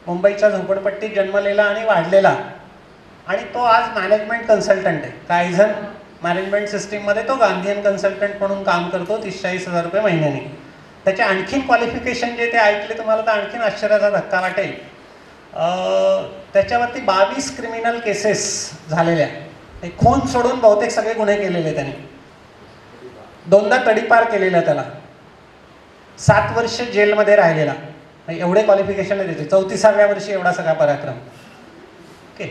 मुंबईच्या झोपडपट्टीत जन्मलेला आणि वाढलेला, आणि तो आज मॅनेजमेंट कन्सल्टंट आहे. कायझन मॅनेजमेंट सिस्टीममध्ये तो गांधीयन कन्सल्टंट म्हणून काम करतो, 30-40 हजार रुपये महिन्याने. त्याचे आणखीन क्वालिफिकेशन जे ते ऐकले तुम्हाला तर आणखीन आश्चर्याचा धक्का वाटेल. त्याच्यावरती 22 क्रिमिनल केसेस झालेल्या, खून सोडून बहुतेक सगळे गुन्हे केलेले त्याने. 2दा तडीपार केलेला त्याला, 7 वर्ष जेलमध्ये राहिलेला. एवढे क्वालिफिकेशन आहे त्याचे. 34व्या वर्षी एवढा सगळा पराक्रम. ओके.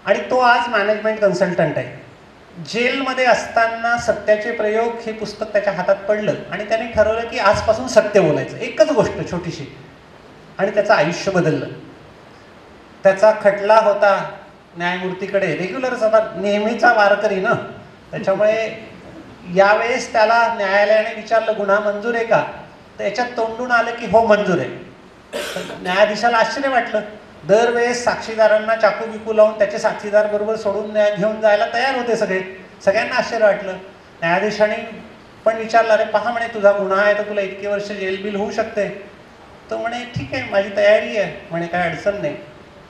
आणि तो आज मॅनेजमेंट कन्सल्टंट आहे. जेलमध्ये असताना सत्याचे प्रयोग हे पुस्तक त्याच्या हातात पडलं आणि त्याने ठरवलं की आजपासून सत्य बोलायचं. एकच गोष्ट छोटीशी, आणि त्याचं आयुष्य बदललं. त्याचा खटला होता न्यायमूर्तीकडे, रेग्युलरच आता नेहमीचा वारकरी ना, त्याच्यामुळे यावेळेस त्याला न्यायालयाने विचारलं गुन्हा मंजूर आहे का, तर याच्यात तोंडून आलं की हो मंजूर आहे. न्यायाधीशाला आश्चर्य वाटलं. दरवेळेस साक्षीदारांना चाकू बिकू लावून त्याचे साक्षीदार बरोबर सोडून घेऊन जायला तयार होते सगळे. सगळ्यांना आश्चर्य वाटलं. न्यायाधीशाने पण विचारलं, अरे पहा म्हणे तुझा गुन्हा आहे तर तुला इतके वर्ष जेल बिल होऊ शकते. तो म्हणे ठीक आहे माझी तयारी आहे म्हणे, काय अडचण नाही.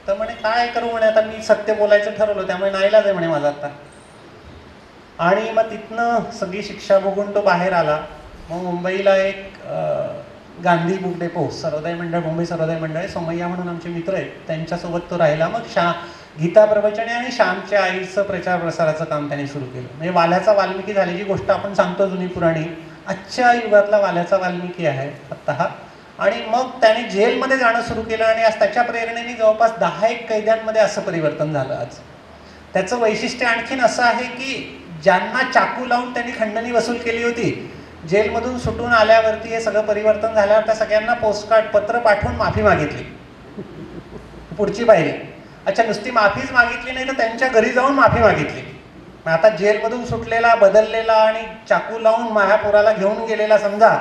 तर म्हणे काय करू म्हणे, आता मी सत्य बोलायचं ठरवलं त्यामुळे नाईलाज आहे म्हणे माझा आता. आणि मग तिथनं सगळी शिक्षा भोगून तो बाहेर आला. मग मुंबईला एक गांधी बुक डेपो, सर्वोदय मंडळ, मुंबई सर्वोदय मंडळ, सोमय्या म्हणून आमचे मित्र आहेत, त्यांच्यासोबत तो राहिला. मग गीता प्रवचने आणि श्यामच्या आईचं प्रचार प्रसाराचं काम त्यांनी सुरू केलं. म्हणजे वाल्याचा वाल्मिकी झाल्याची गोष्ट आपण सांगतो जुनी पुराणी, आजच्या युगातला वाल्याचा वाल्मिकी आहे आत्ता हा. आणि मग त्याने जेलमध्ये जाणं सुरू केलं आणि आज त्याच्या प्रेरणेने जवळपास 10 कैद्यांमध्ये असं परिवर्तन झालं. आज त्याचं वैशिष्ट्य आणखीन असं आहे की ज्यांना चाकू लावून त्यांनी खंडणी वसूल केली होती, जेलमधून सुटून आल्यावरती हे सगळं परिवर्तन झाल्यावर त्या सगळ्यांना पोस्टकार्ड पत्र पाठवून माफी मागितली. पुढची पायरी. अच्छा, नुसती माफीच मागितली नाही तर त्यांच्या घरी जाऊन माफी मागितली. आता जेलमधून सुटलेला, बदललेला आणि चाकू लावून महापुराला घेऊन गेलेला समजा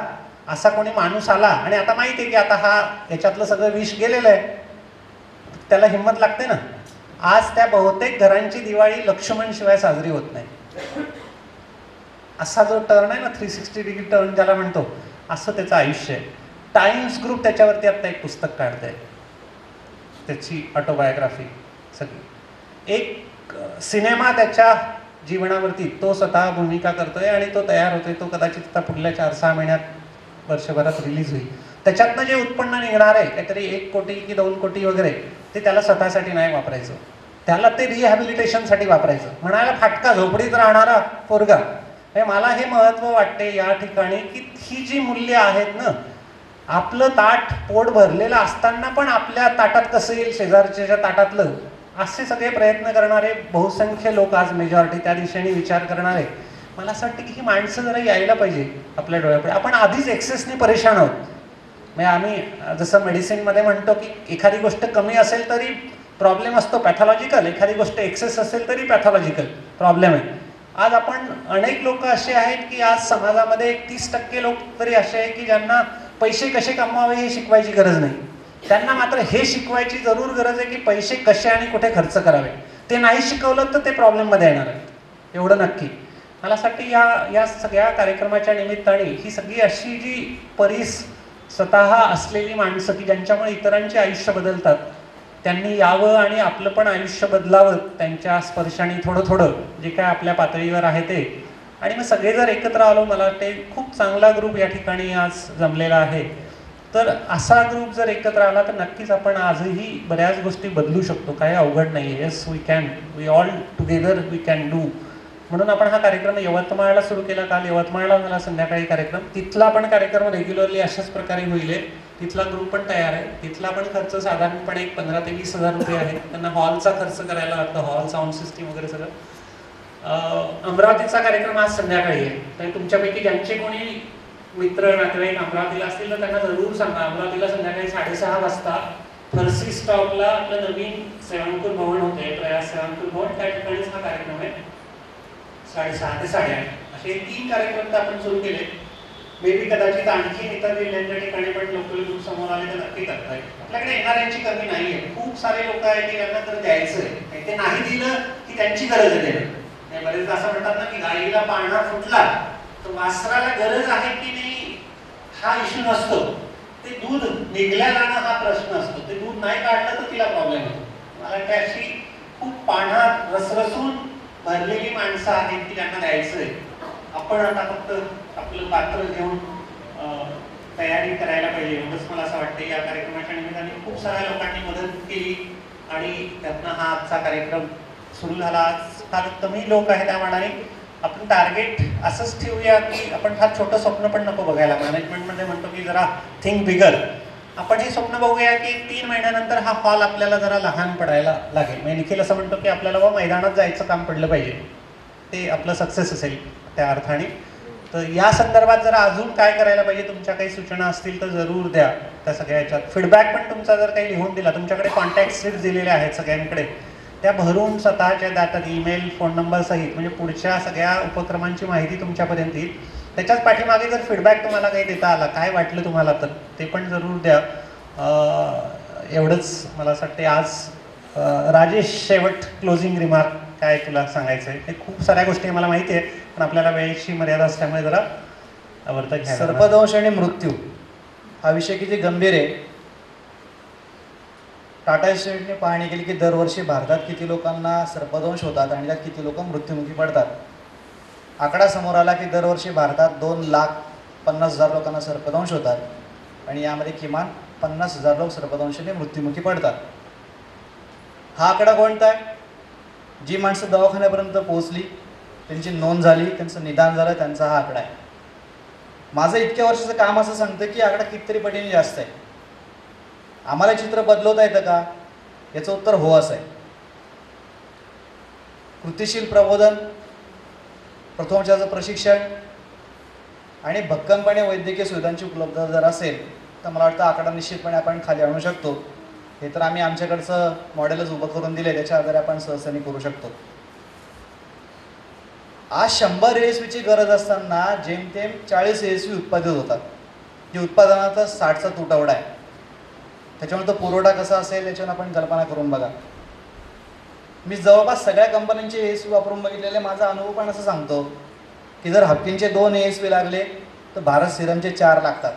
असा कोणी माणूस आला आणि आता माहिती आहे की आता हा याच्यातलं सगळं विष गेलेलं आहे, त्याला हिंमत लागते ना. आज त्या बहुतेक घरांची दिवाळी लक्ष्मण शिवाय साजरी होत नाही. असा जो टर्न आहे ना, 360 डिग्री टर्न ज्याला म्हणतो, असं त्याचं आयुष्य आहे. टाइम्स ग्रुप त्याच्यावरती आता एक पुस्तक काढत आहे, त्याची ऑटोबायोग्राफी सगळी. एक सिनेमा त्याच्या जीवनावरती तो स्वतः भूमिका करतोय आणि तो तयार होतोय. तो कदाचित आता पुढल्या 4-6 महिन्यात, वर्षभरात रिलीज होईल. त्याच्यातनं जे उत्पन्न निघणार आहे काहीतरी 1 कोटी की 2 कोटी वगैरे, ते त्याला स्वतःसाठी नाही वापरायचं, त्याला ते रिहॅबिलिटेशनसाठी वापरायचं. म्हणायला फाटका झोपडीत राहणारा पोरगा. मला हे महत्त्व वाटते या ठिकाणी की ही जी मूल्य आहेत ना, आपलं ताट पोट भरलेलं असताना पण आपल्या ताटात कसं येईल शेजारच्या ताटातलं, असे सगळे प्रयत्न करणारे बहुसंख्य लोक आज मेजॉरिटी त्या दिशेने विचार करणारे. मला असं वाटतं की ही माणसं जरा यायला पाहिजे आपल्या डोळ्यापुढे. आपण आधीच एक्सेसने परेशान आहोत. म्हणजे आम्ही जसं मेडिसिनमध्ये म्हणतो की एखादी गोष्ट कमी असेल तरी प्रॉब्लेम असतो पॅथॉलॉजिकल, एखादी गोष्ट एक्सेस असेल तरी पॅथॉलॉजिकल प्रॉब्लेम आहे. आज आपण अनेक लोक असे आहेत की आज समाजामध्ये 30% लोक तरी असे आहेत की ज्यांना पैसे कसे कमवावे हे शिकवायची गरज नाही. त्यांना मात्र हे शिकवायची जरूर गरज आहे की पैसे कसे आणि कुठे खर्च करावे. ते नाही शिकवलं तर ते प्रॉब्लेममध्ये येणार आहे, एवढं नक्की. मला असं वाटतं या सगळ्या कार्यक्रमाच्या निमित्ताने ही सगळी अशी जी स्वतः असलेली माणसं की ज्यांच्यामुळे इतरांचे आयुष्य बदलतात, त्यांनी यावं आणि आपलं पण आयुष्य बदलावं त्यांच्या स्पर्शाने थोडं थोडं, जे काय आपल्या पातळीवर आहे ते. आणि मग सगळे जर एकत्र आलो, मला वाटते खूप चांगला ग्रुप या ठिकाणी आज जमलेला आहे. तर असा ग्रुप जर एकत्र आला तर नक्कीच आपण आजही बऱ्याच गोष्टी बदलू शकतो. काही अवघड नाही आहे. Yes we can, we all together we can do. म्हणून आपण हा कार्यक्रम यवतमाळला सुरू केला. काल यवतमाळला झाला संध्याकाळी कार्यक्रम. तिथला पण कार्यक्रम रेग्युलरली अशाच प्रकारे होईल. तिथला ग्रुप पण तयार आहे. तिथला पण खर्च साधारणपणे 15 ते 20 हजार रुपये आहे. त्यांना हॉलचा खर्च करायला लागतो, हॉल, साऊंड सिस्टीम वगैरे सगळं. अमरावतीचा कार्यक्रम आज संध्याकाळी आहे. तर तुमच्यापैकी ज्यांचे कोणी मित्र नातेवाईक अमरावतीला असतील तर त्यांना जरूर सांगा. अमरावतीला संध्याकाळी 6:30 वाजता फरसी स्टॉपला आपलं नवीन सेवांकुल भवन होते, प्रयास सेवांकुल भवन, त्या ठिकाणीच हा कार्यक्रम आहे. 6:30 ते 8:30 असे 3 कार्यक्रम तर आपण सुरू केले. मे बी कदाचित आणखी इतर जिल्ह्यांच्या ठिकाणी पण लोकल ग्रुप समोर आले तर नक्की करता येईल. आपल्याकडे येणाऱ्यांची कमी नाही आहे. खूप सारे लोक आहेत की त्यांना तर द्यायचं आहे. ते नाही दिलं की त्यांची गरज आहे देणं. बरेचदा असं म्हणतात ना की गाईला पाळणा फुटला तर वासराला गरज आहे की नाही हा इश्यू नसतो. ते दूध निघल्या जाणं हा प्रश्न असतो. ते दूध नाही काढलं तर संपत्तीला प्रॉब्लेम होतो. मला वाटतं अशी खूप पाण्यात रसरसून भरलेली माणसं आहेत की त्यांना द्यायचंय. आपण आता फक्त आपलं पात्र घेऊन तयारी करायला पाहिजे एवढंच मला असं वाटतं. या कार्यक्रमाच्या निमित्ताने खूप साऱ्या लोकांनी मदत केली आणि त्यातनं हा आजचा कार्यक्रम सुरू झाला. आज फार कमी लोक आहेत त्या मानाने. आपण टार्गेट असंच ठेवूया की आपण फार छोटं स्वप्न पण नको बघायला. मॅनेजमेंटमध्ये म्हणतो की जरा थिंक बिगर. आपण हे स्वप्न बघूया की 3 महिन्यानंतर हा हॉल आपल्याला जरा लहान पडायला लागेल. म्हणजे निखिल असं म्हणतो की आपल्याला मैदानात जायचं काम पडलं पाहिजे, ते आपलं सक्सेस असेल त्या अर्थाने. तर या संदर्भात जरा अजून काय करायला पाहिजे, तुमच्या काही सूचना असतील तर जरूर द्या. त्या सगळ्या ह्याच्यात फीडबॅक पण तुमचा जर काही लिहून दिला, तुमच्याकडे कॉन्टॅक्ट शीट्स दिलेल्या आहेत सगळ्यांकडे, त्या भरून स्वतःच्या दातात ईमेल फोन नंबर सहित म्हणजे पुढच्या सगळ्या उपक्रमांची माहिती तुमच्यापर्यंत येईल. त्याच्याच पाठीमागे जर फीडबॅक तुम्हाला काही देता आला, काय वाटलं तुम्हाला, तर ते पण जरूर द्या. एवढंच मला असं वाटते. आज राजेश, शेवट क्लोजिंग रिमार्क काय तुला सांगायचं आहे? हे खूप साऱ्या गोष्टी मला माहिती आहे पण आपल्याला वेळेची मर्यादा असल्यामुळे जरा आवर्त घ्या. सर्पदंश आणि मृत्यू हा विषय किती गंभीर आहे. टाटा इन्स्टिट्यूटने पाहणी केली की दरवर्षी भारतात किती लोकांना सर्पदंश होतात आणि त्यात किती लोक मृत्युमुखी पडतात. आकडा समोर आला की दरवर्षी भारतात 2,50,000 लोकांना सर्पदंश होतात आणि यामध्ये किमान 50,000 लोक सर्पदंशाने मृत्युमुखी पडतात. हा आकडा कोणता आहे? जी माणसं दवाखान्यापर्यंत पोहोचली, त्यांची नोंद झाली, त्यांचं निदान झालं, त्यांचा हा आकडा आहे. माझं इतक्या वर्षाचं काम असं सांगतं की आकडा कितीतरी पटीने जास्त आहे. आम्हाला चित्र बदलवता येतं का? याचं उत्तर हो असं आहे. कृतिशील प्रबोधन, प्रथमोपचाराचं प्रशिक्षण आणि भक्कमपणे वैद्यकीय सुविधांची उपलब्धता जर असेल तर मला वाटतं आकडा निश्चितपणे आपण खाली आणू शकतो. हे तर आम्ही आमच्याकडचं मॉडेलच उभं करून दिले, त्याच्या आधारे आपण सहजतेने करू शकतो. आज 100 ASVची गरज असताना जेमतेम 40 ASV उत्पादित होतात. ही उत्पादनाचा 60चा तुटवडा आहे. त्याच्यामुळे तो पुरवठा कसा असेल याच्यावर आपण कल्पना करून बघा. मी जवळपास सगळ्या कंपन्यांचे ASV वापरून बघितलेले. माझा अनुभव पण असं सांगतो की जर हपकिनचे 2 ASV लागले तर भारत सिरमचे 4 लागतात,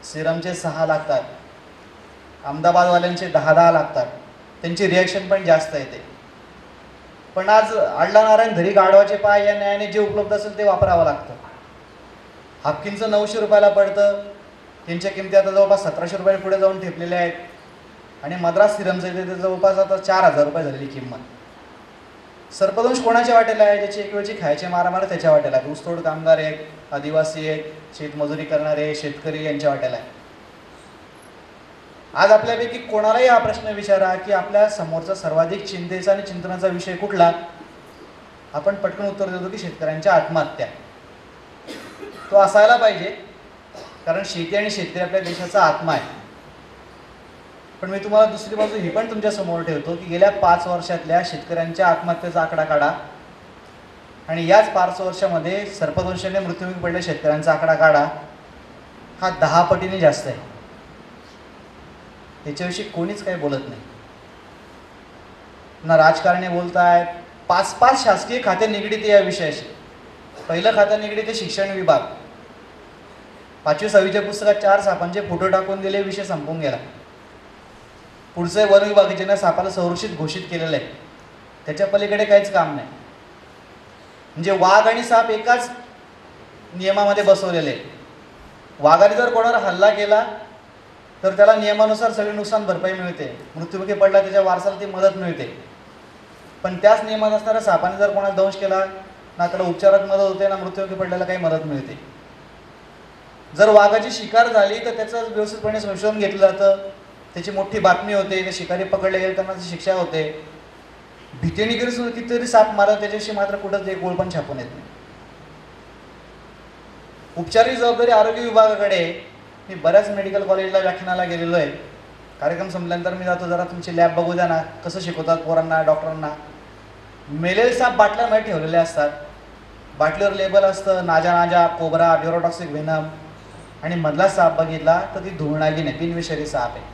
सिरमचे 6 लागतात, अहमदाबादवाल्यांचे 10 लागतात. त्यांची रिॲक्शन पण जास्त येते. पण आज आडला नारायण धरी गाढवाचे पाय या न्यायाने जे उपलब्ध असेल ते वापरावं लागतं. हापकिनचं 900 रुपयाला पडतं. त्यांच्या किमती आता जवळपास 1700 रुपये पुढे जाऊन ठेपलेल्या आहेत. आणि मद्रास सिरमचं इथे ते जवळपास आता 4,000 रुपये झालेली किंमत. सर्पदंश कोणाच्या वाटेला आहे? ज्याची एक वेळची खायचे मारामार त्याच्या वाटेला आहे. ऊसतोड कामगार आहेत, आदिवासी आहेत, शेतमजुरी करणारे शेतकरी यांच्या वाटेला आहे. आज आपल्यापैकी कोणालाही हा प्रश्न विचारा की आपल्या समोरचा सर्वाधिक चिंतेचा आणि चिंतनाचा विषय कुठला, आपण पटकन उत्तर देतो की शेतकऱ्यांच्या आत्महत्या. तो असायला पाहिजे, कारण शेती आणि शेतकरी आपल्या देशाचा आत्मा आहे. पण मी तुम्हाला दुसरी बाजू ही पण तुमच्या समोर ठेवतो की गेल्या 5 वर्षातल्या शेतकऱ्यांच्या आत्महत्येचा आकडा काढा आणि याच 5 वर्षामध्ये सर्पदंशाने मृत्युमुखी पडलेल्या शेतकऱ्यांचा आकडा काढा. हा 10 पटीने जास्त आहे. याच्याविषयी कोणीच काही बोलत नाही. ना राजकारणी बोलत आहेत. 5 शासकीय खाते निगडीत आहे या विषयाशी. पहिलं खातं निगडीत आहे शिक्षण विभाग. 5वी 6वीच्या पुस्तकात 4 सापांचे फोटो टाकून दिले, विषय संपून गेला. पुढचे वन विभाग ज्याने सापाला संरक्षित घोषित केलेलं आहे, त्याच्या पलीकडे काहीच काम नाही. म्हणजे वाघ आणि साप एकाच नियमामध्ये बसवलेले आहे. वाघाने जर कोणावर हल्ला केला तर त्याला नियमानुसार सगळी नुकसान भरपाई मिळते, मृत्युमुखी पडला त्याच्या वारसाला ती मदत मिळते. पण त्याच नियमात असणाऱ्या सापाने जर कोणाला दंश केला ना त्याला उपचारात मदत होते ना मृत्युमुखी पडल्याला काही मदत मिळते. जर वाघाची शिकार झाली तर त्याचं व्यवस्थितपणे संशोधन घेतलं जातं, त्याची मोठी बातमी होते, ते शिकारी पकडले गेले त्यांना त्याची शिक्षा होते. भीतीने कितीतरी साप मारत त्याच्याशी मात्र कुठंच एक गोळ पण छापून येत नाही. उपचाराची जबाबदारी आरोग्य विभागाकडे. मी बऱ्याच मेडिकल कॉलेजला व्याख्यानाला गेलेलो आहे. कार्यक्रम संपल्यानंतर मी जातो, जरा तुमची लॅब बघू द्या ना, कसं शिकवतात पोरांना, डॉक्टरांना. मेलेले साप बाटल्यामध्ये ठेवलेले असतात. बाटलीवर लेबल असतं नाजा नाजा, कोबरा, ड्युरोटॉक्सिक व्हेनम. आणि मधला साप बघितला तर ती धुळणागी नाही, बिनविषारी साप आहे.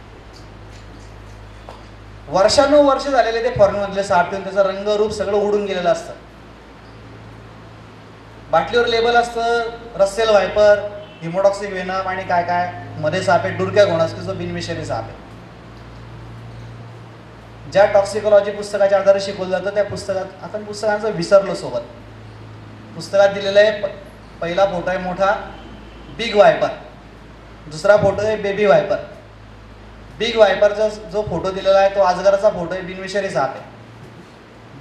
वर्षानुवर्ष झालेले ते फॉरेनमधले साप ठेवून त्याचं रंग रूप सगळं उडून गेलेलं असतं. बाटलीवर लेबल असतं रसेल व्हायपर, हिमोटॉक्सिक व्हेनम आणि काय काय. मध्ये साप आहे डुरक्या घोणस की जो बिनविषारी साप आहे. ज्या टॉक्सिकॉलॉजी पुस्तकाच्या आधारे शिकवलं जातं त्या पुस्तकात आता पुस्तकांचं विसरलो सोबत. पुस्तकात दिलेलं आहे पहिला फोटो आहे मोठा बिग वायपर, दुसरा फोटो आहे बेबी वायपर. बिग वायपरचा जो फोटो दिलेला आहे तो अजगराचा फोटो आहे, बिनविषारी साप आहे.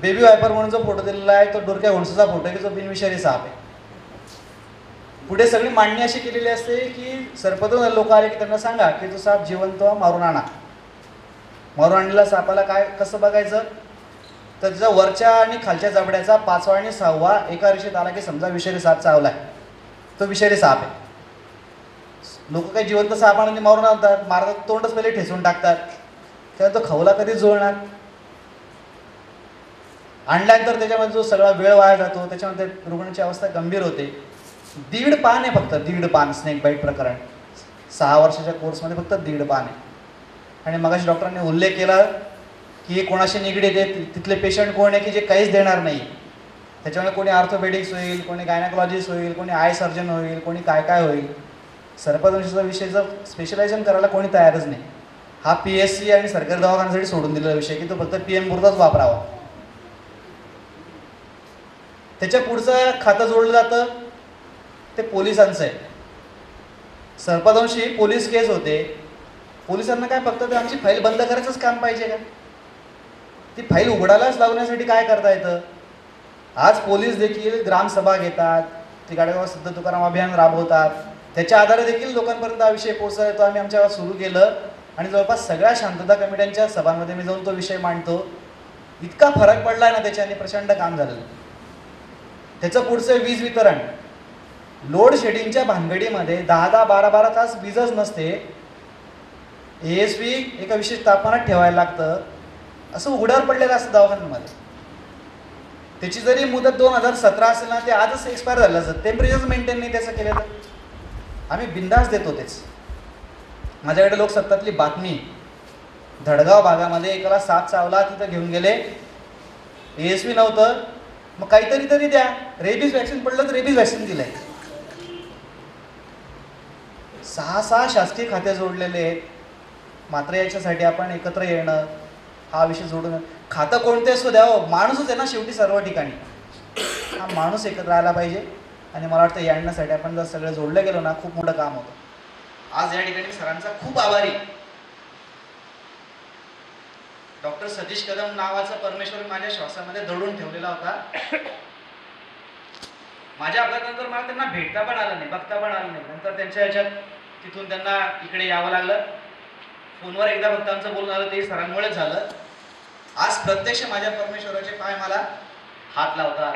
बेबी वायपर म्हणून जो फोटो दिलेला आहे तो डोरक्या घोणसाचा फोटो आहे की जो बिनविषारी साप आहे. पुढे सगळी मांडणी अशी केलेली असते की सर्पदंश लोक आले की त्यांना सांगा की तो साप जिवंत मारून आणा. मारून आणलेला सापाला काय कसं बघायचं तर त्याच्या वरच्या आणि खालच्या जबड्याचा 5वा आणि 6वा एका रेषेत आला की समजा विषारी साप चावलाय, तो विषारी साप आहे. लोक काही जिवंत साप आणून मारून आणतात, मारतात, तोंडच पहिले ठेचून टाकतात, तेव्हा तो खवला कधी जुळणार. आणल्यानंतर त्याच्यामध्ये जो सगळा वेळ वाया जातो, त्याच्यामध्ये रुग्णाची अवस्था गंभीर होते. 1.5 पान आहे फक्त, 1.5 पान स्नेक बाईट प्रकरण 6 वर्षाच्या कोर्समध्ये फक्त 1.5 पान आहे. आणि मगाशी डॉक्टरांनी उल्लेख केला की हे कोणाशी निगडीत आहे, तिथले पेशंट कोण आहे की जे काहीच देणार नाही. त्याच्यामुळे कोणी ऑर्थोपेडिक्स होईल, कोणी गायनाकॉलॉजिस्ट होईल, कोणी आय सर्जन होईल, कोणी काय काय होईल. सर्पदंशाचा विषयचं स्पेशलायझेशन करायला कोणी तयारच नाही. हा PSC आणि सरकारी दवाखान्यासाठी सोडून दिलेला विषय की तो फक्त PM पुरताच वापरावा. त्याच्या पुढचं खातं जोडलं जातं ते पोलिसांचं आहे. सर्पदंशी पोलीस केस होते, पोलिसांना काय फक्त ते आमची फाईल बंद करायचंच काम पाहिजे का? ती फाईल उघडायलाच लावण्यासाठी काय करता येतं? आज पोलीस देखील ग्रामसभा घेतात, ती गाडगाव सिद्ध तुकाराम अभियान राबवतात, त्याच्या आधारे देखील लोकांपर्यंत हा विषय पोहोचला येतो. आम्ही आमच्या गावात सुरू केलं आणि जवळपास सगळ्या शांतता कमिट्यांच्या सभांमध्ये मी जाऊन तो विषय मांडतो. इतका फरक पडला ना त्याच्याने, प्रचंड काम झालेलं. त्याचं पुढचं वीज वितरण, लोड शेडिंगच्या भानगडीमध्ये 10-10, 12-12 तास वीजच नसते. ASV एका विशिष्ट तापमानात ठेवायला लागतं, असं उघड्यावर पडलेलं असतं दवाखान्यांमध्ये. त्याची जरी मुदत 2017 असेल ना, ते आजच एक्सपायर झालं असतं. टेम्परेचर मेंटेन नाही त्याचं केलं तर आम्ही बिंदास देतो तेच. माझ्याकडे लोकसत्तातली बातमी, धडगाव भागामध्ये एकाला साप चावला, तिथं घेऊन गेले, ASV नव्हतं, मग काहीतरी तरी द्या, रेबीज वॅक्सिन पडलं तर रेबीज वॅक्सिन दिलंय. 6 शासकीय खाते जोडलेले आहेत. मात्र याच्यासाठी आपण एकत्र येणं, हा विषय जोडून, खातं कोणते असो द्या, माणूसच आहे ना शेवटी सर्व ठिकाणी. हा माणूस एकत्र आला पाहिजे आणि मला वाटतं या आणण्यासाठी आपण जर सगळे जोडले गेलो ना, खूप मोठं काम होतं. आज या ठिकाणी सरांचा खूप आभारी. डॉक्टर सतीश कदम नावाचा परमेश्वर माझ्या श्वासामध्ये दडून ठेवलेला होता. माझ्या अपघातानंतर मला त्यांना भेटता पण आलं नाही, बघता पण आलं नाही. नंतर त्यांच्या ह्याच्यात तिथून त्यांना इकडे यावं लागलं. फोनवर एकदा फक्त आमचं बोलणं झालं, ते सरांमुळेच झालं. आज प्रत्यक्ष माझ्या परमेश्वराचे पाय मला हात लावता.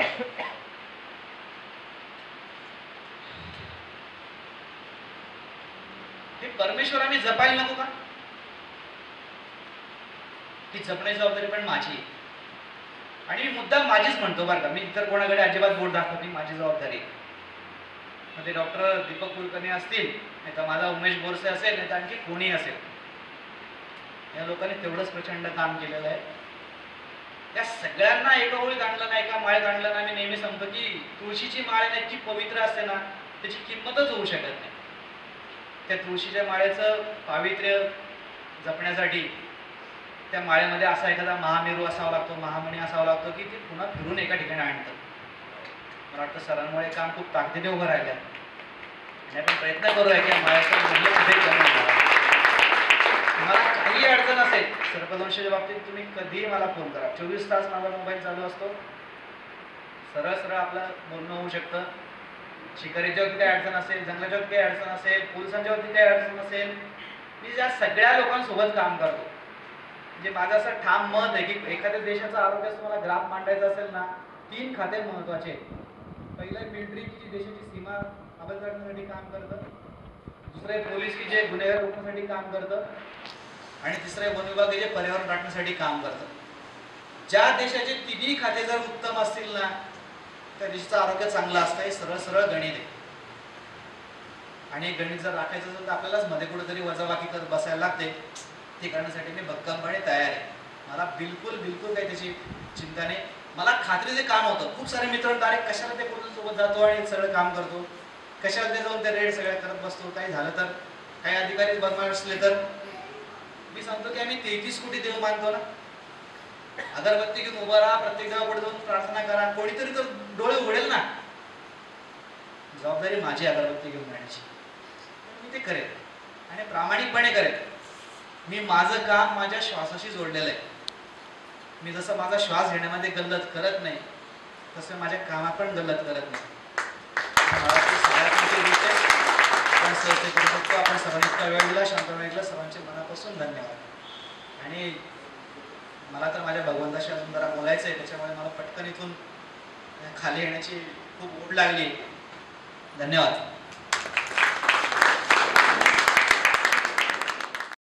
हे परमेश्वर आम्ही जपायला नको का? ती जपण्याची जबाबदारी पण माझी. आणि मी मुद्दाम माझीच म्हणतो बरं का, मी इतर कोणाकडे अजिबात बोट दाखवत नाही, माझी जबाबदारी. मग ते डॉक्टर दीपक कुलकर्णी असतील, नाही तर माझा उमेश बोरसे असेल, नाही तर आणखी कोणी असेल, या लोकांनी तेवढंच प्रचंड काम केलेलं आहे. या सगळ्यांना एका ओळीत आणलं ना, एका माळेत आणलं ना. मी नेहमी सांगतो की तुळशीची माळ इतकी पवित्र असते ना, त्याची किंमतच होऊ शकत नाही. त्या तुळशीच्या माळेचं पावित्र्य जपण्यासाठी त्या माळेमध्ये असा एखादा महामेरू असावा लागतो, महामणी असावा लागतो की ती पुन्हा फिरून एका ठिकाणी आणतं. मला वाटतं सरांमुळे काम खूप ताकदीने उभं राहिलं आणि आपण प्रयत्न करूया की माळ्याचं मूल्य कुठे कमी होणार. तुम्हाला काही अडचण असेल सर्पदंशाच्या बाबतीत, तुम्ही कधीही मला फोन करा. 24 तास माझा मोबाईल चालू असतो. सरळ सरळ आपलं बोलणं होऊ शकतं. शिकारीच्या वरती काही अडचण असेल, जंगलाच्या वरती काही अडचण असेल, पोलिसांच्या वरती काही अडचण असेल, मी या सगळ्या लोकांसोबत काम करतो. म्हणजे माझं असं ठाम मत आहे की एखाद्या देशाचं आरोग्य तुम्हाला ग्राफ मांडायचं असेल ना, 3 खाते महत्वाचे आहेत. पहिलं मिलिटरी की जी देशाची सीमा अभ्यास करण्यासाठी काम करतं, दुसरं पोलीस की जे गुन्हेगार रोखण्यासाठी काम करतं, आणि तिसरं वन विभाग जे पर्यावरण राखण्यासाठी काम करतं. ज्या देशाचे तिन्ही खाते जर उत्तम असतील ना, त्या देशाचं आरोग्य चांगलं असतं. हे सरळ सरळ गणित आहे. आणि गणित जर राखायचं असेल तर आपल्यालाच मध्ये कुठेतरी वजाबाकी करत बसायला लागते. ते करण्यासाठी मी भक्कमपणे तयार आहे. मला बिलकुल काही त्याची चिंता नाही. मला खात्रीचे काम होतं. खूप सारे मित्र डायरेक्ट कशाला ते पोलिसांसोबत जातो आणि सगळं काम करतो, कशाला ते जाऊन ते रेड सगळ्या करत बसतो, काही झालं तर, काही अधिकारी बदमाश असले तर. मी सांगतो की आम्ही 33 कोटी देव मानतो ना, अगरबत्ती घेऊन उभा राहा, प्रत्येक देवापुढे जाऊन प्रार्थना करा, कोणीतरी तर डोळे उघडेल ना. जबाबदारी माझी अगरबत्ती घेऊन जाण्याची, मी ते करेन आणि प्रामाणिकपणे करेन. मी माझं काम माझ्या श्वासाशी जोडलेलं आहे. मी जसं माझा श्वास घेण्यामध्ये गल्लत करत नाही, तसं माझ्या कामात पण गल्लत करत नाही. मला ती सगळ्यात मोठी गोष्ट आहे. आपण सहज करू शकतो. आपण सर्वांनी इतका वेळ दिला, शांतपणे ऐकलं. सर्वांचे मनापासून धन्यवाद. आणि मला तर माझ्या भगवंताशी अजून जरा बोलायचं आहे, त्याच्यामुळे मला पटकन इथून खाली येण्याची खूप ओढ लागली. धन्यवाद.